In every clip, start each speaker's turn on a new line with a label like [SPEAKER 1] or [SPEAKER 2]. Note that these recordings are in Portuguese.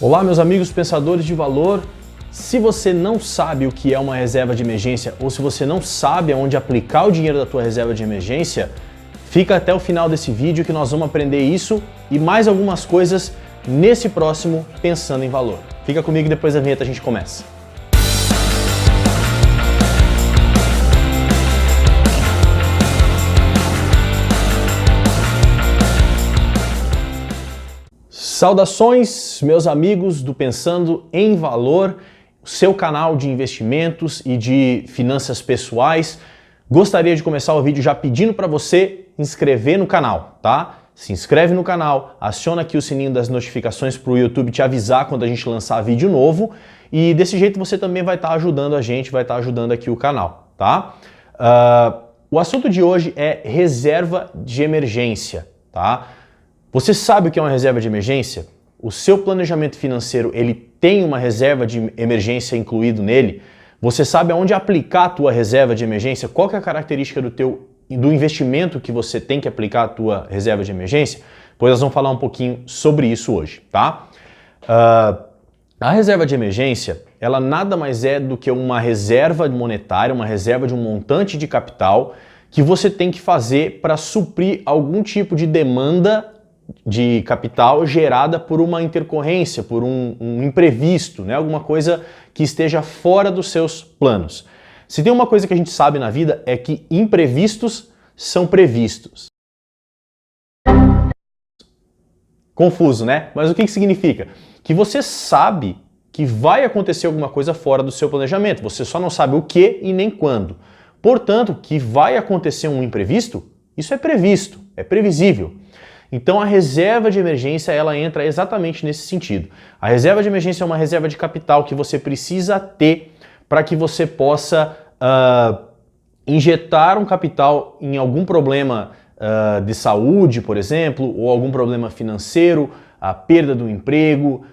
[SPEAKER 1] Olá, meus amigos pensadores de valor. Se você não sabe o que é uma reserva de emergência ou se você não sabe aonde aplicar o dinheiro da tua reserva de emergência, fica até o final desse vídeo que nós vamos aprender isso e mais algumas coisas nesse próximo Pensando em Valor. Fica comigo e depois da vinheta a gente começa. Saudações, meus amigos do Pensando em Valor, o seu canal de investimentos e de finanças pessoais. Gostaria de começar o vídeo já pedindo para você inscrever no canal, tá? Se inscreve no canal, aciona aqui o sininho das notificações para o YouTube te avisar quando a gente lançar vídeo novo e desse jeito você também vai estar ajudando a gente, vai estar ajudando aqui o canal, tá? O assunto de hoje é reserva de emergência, tá? Você sabe o que é uma reserva de emergência? O seu planejamento financeiro, ele tem uma reserva de emergência incluído nele? Você sabe aonde aplicar a tua reserva de emergência? Qual que é a característica do investimento que você tem que aplicar a tua reserva de emergência? Pois nós vamos falar um pouquinho sobre isso hoje, tá? A reserva de emergência, ela nada mais é do que uma reserva monetária, uma reserva de um montante de capital que você tem que fazer para suprir algum tipo de demanda de capital gerada por uma intercorrência, por um imprevisto, né? Alguma coisa que esteja fora dos seus planos. Se tem uma coisa que a gente sabe na vida é que imprevistos são previstos. Confuso, né? Mas o que significa? Que você sabe que vai acontecer alguma coisa fora do seu planejamento, você só não sabe o que e nem quando. Portanto, que vai acontecer um imprevisto, isso é previsto, é previsível. Então a reserva de emergência ela entra exatamente nesse sentido. A reserva de emergência é uma reserva de capital que você precisa ter para que você possa injetar um capital em algum problema de saúde, por exemplo, ou algum problema financeiro, a perda do emprego,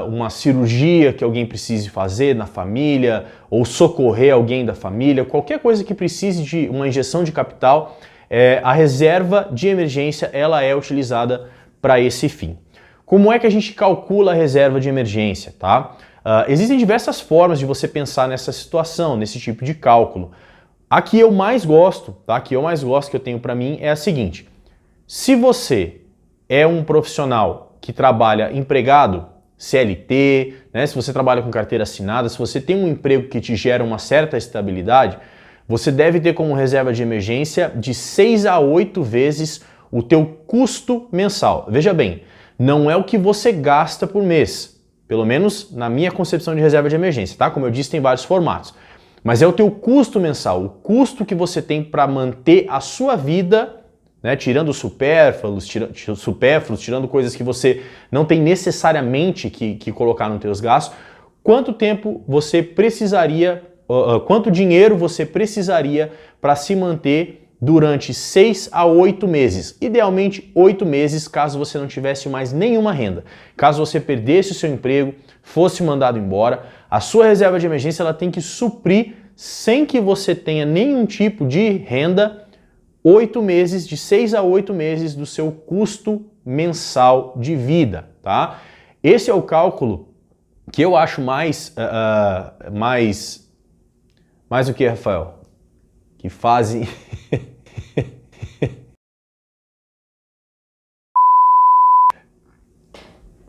[SPEAKER 1] uma cirurgia que alguém precise fazer na família, ou socorrer alguém da família, qualquer coisa que precise de uma injeção de capital. A reserva de emergência ela é utilizada para esse fim. Como é que a gente calcula a reserva de emergência, tá? Existem diversas formas de você pensar nessa situação, nesse tipo de cálculo. A que eu mais gosto, tá? Que eu tenho para mim é a seguinte: se você é um profissional que trabalha empregado, CLT, né? Se você trabalha com carteira assinada, se você tem um emprego que te gera uma certa estabilidade, você deve ter como reserva de emergência de 6 a 8 vezes o teu custo mensal. Veja bem, não é o que você gasta por mês, pelo menos na minha concepção de reserva de emergência, tá? Como eu disse, tem vários formatos. Mas é o teu custo mensal, o custo que você tem para manter a sua vida, né? Tirando supérfluos, tirando coisas que você não tem necessariamente que colocar nos teus gastos, quanto tempo você precisaria quanto dinheiro você precisaria para se manter durante 6 a 8 meses. Idealmente 8 meses, caso você não tivesse mais nenhuma renda. Caso você perdesse o seu emprego, fosse mandado embora, a sua reserva de emergência ela tem que suprir, sem que você tenha nenhum tipo de renda, 8 meses, de 6 a 8 meses do seu custo mensal de vida, tá? Esse é o cálculo que eu acho mais o que, Rafael? Que fazem...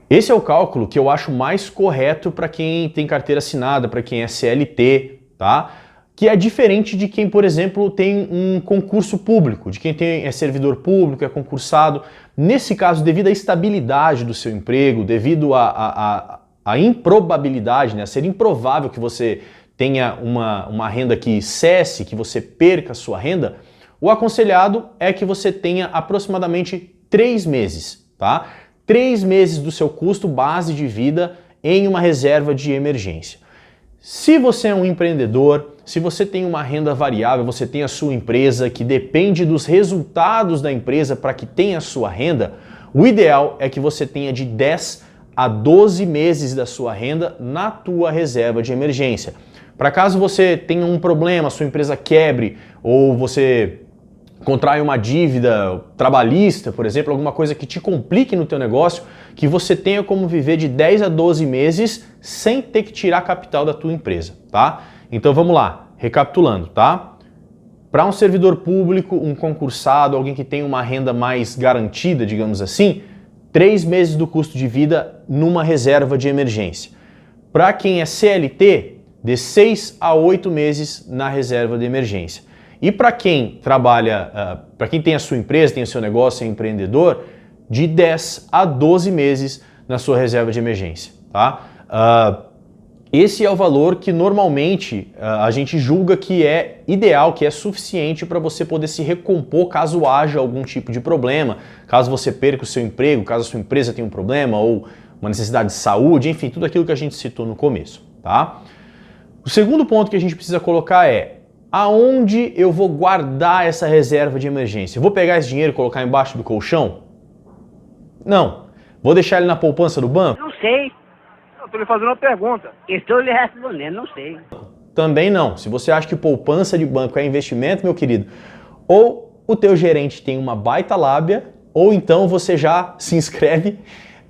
[SPEAKER 1] Esse é o cálculo que eu acho mais correto para quem tem carteira assinada, para quem é CLT, tá? Que é diferente de quem, por exemplo, tem um concurso público, de quem é servidor público, é concursado. Nesse caso, devido à estabilidade do seu emprego, devido à improbabilidade, né, a ser improvável que você tenha uma renda que cesse, que você perca a sua renda, o aconselhado é que você tenha aproximadamente 3 meses, tá? 3 meses do seu custo base de vida em uma reserva de emergência. Se você é um empreendedor, se você tem uma renda variável, você tem a sua empresa que depende dos resultados da empresa para que tenha a sua renda, o ideal é que você tenha de 10 a 12 meses da sua renda na tua reserva de emergência. Para caso você tenha um problema, sua empresa quebre ou você contrai uma dívida trabalhista, por exemplo, alguma coisa que te complique no teu negócio, que você tenha como viver de 10 a 12 meses sem ter que tirar capital da tua empresa, tá? Então vamos lá, recapitulando, tá? Para um servidor público, um concursado, alguém que tem uma renda mais garantida, digamos assim, 3 meses do custo de vida numa reserva de emergência. Para quem é CLT, de 6 a 8 meses na reserva de emergência. E para quem trabalha, para quem tem a sua empresa, tem o seu negócio, é empreendedor, de 10 a 12 meses na sua reserva de emergência, tá? Esse é o valor que normalmente a gente julga que é ideal, que é suficiente para você poder se recompor caso haja algum tipo de problema, caso você perca o seu emprego, caso a sua empresa tenha um problema ou uma necessidade de saúde, enfim, tudo aquilo que a gente citou no começo, tá? O segundo ponto que a gente precisa colocar é aonde eu vou guardar essa reserva de emergência? Eu vou pegar esse dinheiro e colocar embaixo do colchão? Não. Vou deixar ele na poupança do banco?
[SPEAKER 2] Não sei. Estou lhe fazendo uma pergunta. Estou lhe respondendo, não sei.
[SPEAKER 1] Também não. Se você acha que poupança de banco é investimento, meu querido, ou o teu gerente tem uma baita lábia, ou então você já se inscreve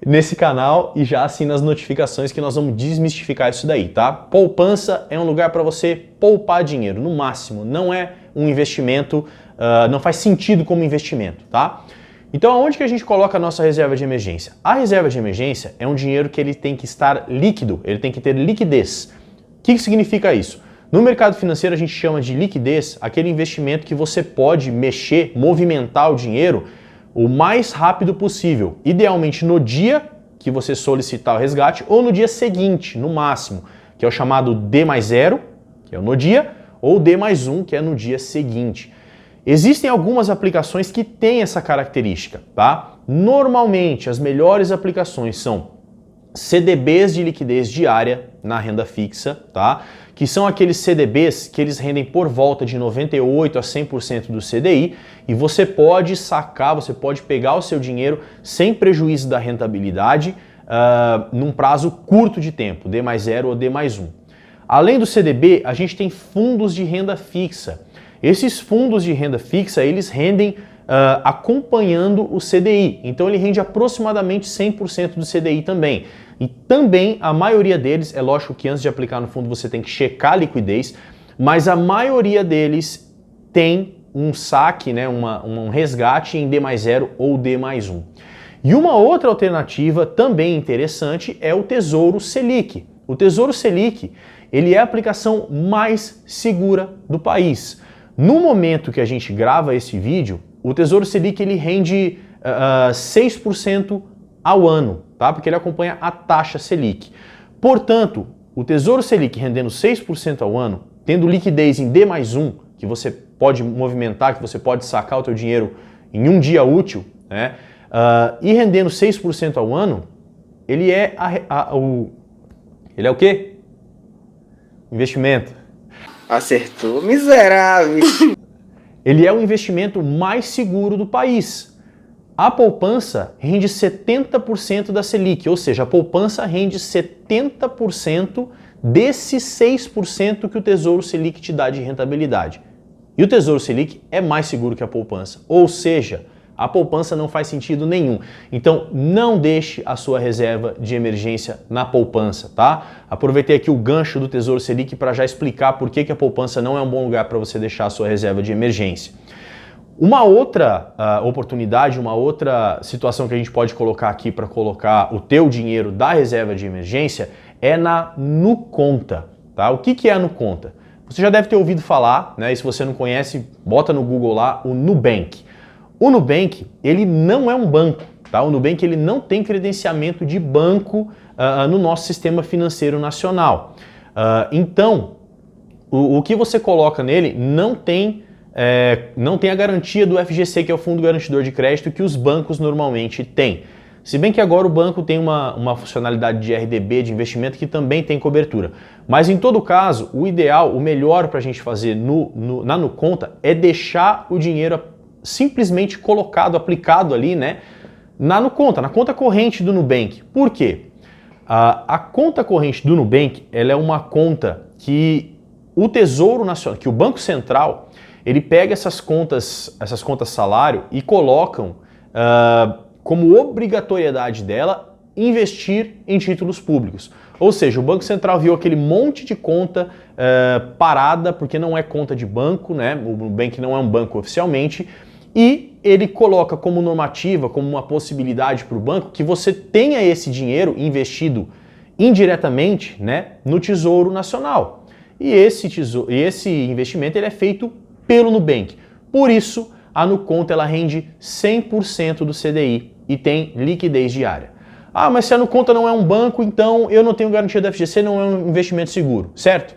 [SPEAKER 1] nesse canal e já assina as notificações que nós vamos desmistificar isso daí, tá? Poupança é um lugar para você poupar dinheiro, no máximo. Não é um investimento, não faz sentido como investimento, tá? Então, aonde que a gente coloca a nossa reserva de emergência? A reserva de emergência é um dinheiro que ele tem que estar líquido, ele tem que ter liquidez. O que significa isso? No mercado financeiro, a gente chama de liquidez aquele investimento que você pode mexer, movimentar o dinheiro o mais rápido possível. Idealmente no dia que você solicitar o resgate ou no dia seguinte, no máximo, que é o chamado D+0, que é no dia, ou D+1, que é no dia seguinte. Existem algumas aplicações que têm essa característica, tá? Normalmente, as melhores aplicações são CDBs de liquidez diária na renda fixa, tá? Que são aqueles CDBs que eles rendem por volta de 98 a 100% do CDI e você pode sacar, você pode pegar o seu dinheiro sem prejuízo da rentabilidade num prazo curto de tempo, D+0 ou D+1. Além do CDB, a gente tem fundos de renda fixa. Esses fundos de renda fixa, eles rendem acompanhando o CDI. Então ele rende aproximadamente 100% do CDI também. E também a maioria deles, é lógico que antes de aplicar no fundo você tem que checar a liquidez, mas a maioria deles tem um saque, né, um resgate em D+0 ou D+1. E uma outra alternativa também interessante é o Tesouro Selic. O Tesouro Selic, ele é a aplicação mais segura do país. No momento que a gente grava esse vídeo, o Tesouro Selic ele rende 6% ao ano, tá? Porque ele acompanha a taxa Selic. Portanto, o Tesouro Selic rendendo 6% ao ano, tendo liquidez em D+1, que você pode movimentar, que você pode sacar o teu dinheiro em um dia útil, né? E rendendo 6% ao ano, ele é ele é o quê? Investimento.
[SPEAKER 3] Acertou, miserável.
[SPEAKER 1] Ele é o investimento mais seguro do país. A poupança rende 70% da Selic, ou seja, a poupança rende 70% desses 6% que o Tesouro Selic te dá de rentabilidade. E o Tesouro Selic é mais seguro que a poupança, ou seja, a poupança não faz sentido nenhum. Então, não deixe a sua reserva de emergência na poupança, tá? Aproveitei aqui o gancho do Tesouro Selic para já explicar por que a poupança não é um bom lugar para você deixar a sua reserva de emergência. Uma outra oportunidade, uma outra situação que a gente pode colocar aqui para colocar o teu dinheiro da reserva de emergência é na NuConta, tá? O que é a NuConta? Você já deve ter ouvido falar, né? E se você não conhece, bota no Google lá o Nubank. O Nubank, ele não é um banco, tá? O Nubank, ele não tem credenciamento de banco no nosso sistema financeiro nacional. Então, o que você coloca nele não tem a garantia do FGC, que é o Fundo Garantidor de Crédito, que os bancos normalmente têm. Se bem que agora o banco tem uma funcionalidade de RDB, de investimento, que também tem cobertura. Mas em todo caso, o ideal, o melhor para a gente fazer na NuConta é deixar o dinheiro simplesmente colocado, aplicado ali, né, na NuConta, na conta corrente do Nubank. Por quê? A conta corrente do Nubank, ela é uma conta que o Tesouro Nacional, que o Banco Central, ele pega essas contas salário e colocam como obrigatoriedade dela investir em títulos públicos. Ou seja, o Banco Central viu aquele monte de conta parada, porque não é conta de banco, né? O Nubank não é um banco oficialmente, e ele coloca como normativa, como uma possibilidade para o banco, que você tenha esse dinheiro investido indiretamente, né, no Tesouro Nacional. E esse investimento ele é feito pelo Nubank. Por isso, a Nuconta ela rende 100% do CDI e tem liquidez diária. Ah, mas se a Nuconta não é um banco, então eu não tenho garantia da FGC, não é um investimento seguro, certo?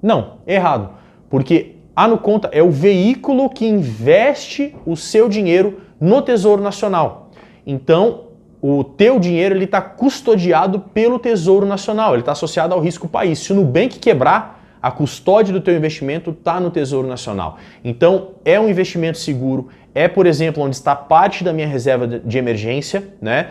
[SPEAKER 1] Não, errado. Porque a Nuconta é o veículo que investe o seu dinheiro no Tesouro Nacional. Então, o teu dinheiro está custodiado pelo Tesouro Nacional, ele está associado ao risco país. Se o Nubank quebrar, a custódia do teu investimento está no Tesouro Nacional. Então, é um investimento seguro, é, por exemplo, onde está parte da minha reserva de emergência, né?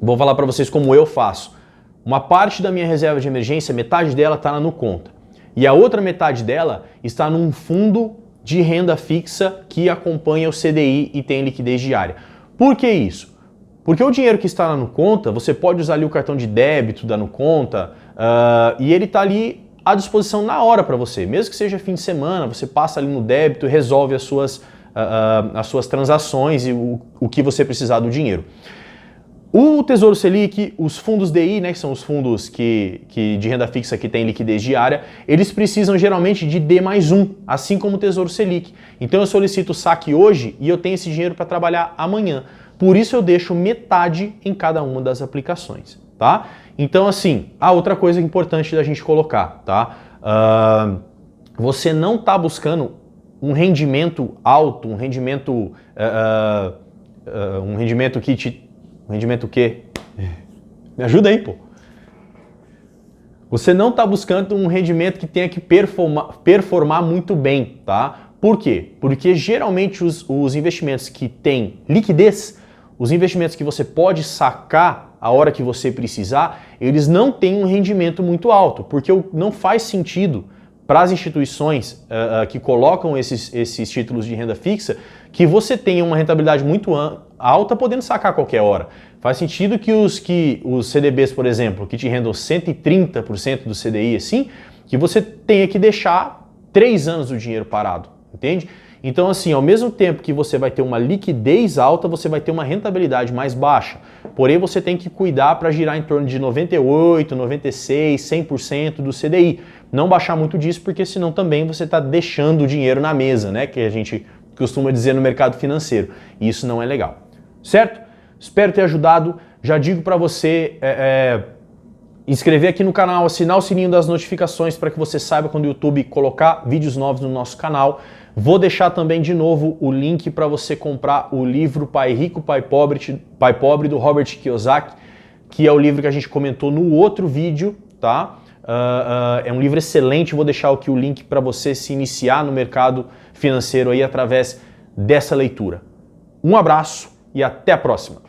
[SPEAKER 1] Vou falar para vocês como eu faço. Uma parte da minha reserva de emergência, metade dela está na Nuconta. E a outra metade dela está num fundo de renda fixa que acompanha o CDI e tem liquidez diária. Por que isso? Porque o dinheiro que está na Nuconta, você pode usar ali o cartão de débito da Nuconta e ele está ali à disposição na hora para você. Mesmo que seja fim de semana, você passa ali no débito e resolve as suas transações e o que você precisar do dinheiro. O Tesouro Selic, os fundos DI, né, que são os fundos de renda fixa que tem liquidez diária, eles precisam geralmente de D+1, assim como o Tesouro Selic. Então eu solicito o saque hoje e eu tenho esse dinheiro para trabalhar amanhã. Por isso eu deixo metade em cada uma das aplicações, tá? Então assim, a outra coisa importante da gente colocar, tá? Você não está buscando um rendimento alto, um rendimento que te... Um rendimento o quê? Me ajuda aí, pô. Você não está buscando um rendimento que tenha que performar muito bem, tá? Por quê? Porque geralmente os investimentos que têm liquidez, os investimentos que você pode sacar a hora que você precisar, eles não têm um rendimento muito alto, porque não faz sentido para as instituições que colocam esses títulos de renda fixa que você tenha uma rentabilidade muito alta podendo sacar a qualquer hora. Faz sentido que os CDBs, por exemplo, que te rendam 130% do CDI, assim, que você tenha que deixar 3 anos do dinheiro parado, entende? Então, assim, ao mesmo tempo que você vai ter uma liquidez alta, você vai ter uma rentabilidade mais baixa. Porém, você tem que cuidar para girar em torno de 98%, 96%, 100% do CDI. Não baixar muito disso, porque senão também você está deixando o dinheiro na mesa, né? Que a gente costuma dizer no mercado financeiro. E isso não é legal. Certo? Espero ter ajudado. Já digo para você inscrever aqui no canal, assinar o sininho das notificações para que você saiba quando o YouTube colocar vídeos novos no nosso canal. Vou deixar também de novo o link para você comprar o livro Pai Rico, Pai Pobre do Robert Kiyosaki, que é o livro que a gente comentou no outro vídeo, tá? É um livro excelente, vou deixar aqui o link para você se iniciar no mercado financeiro aí através dessa leitura. Um abraço e até a próxima!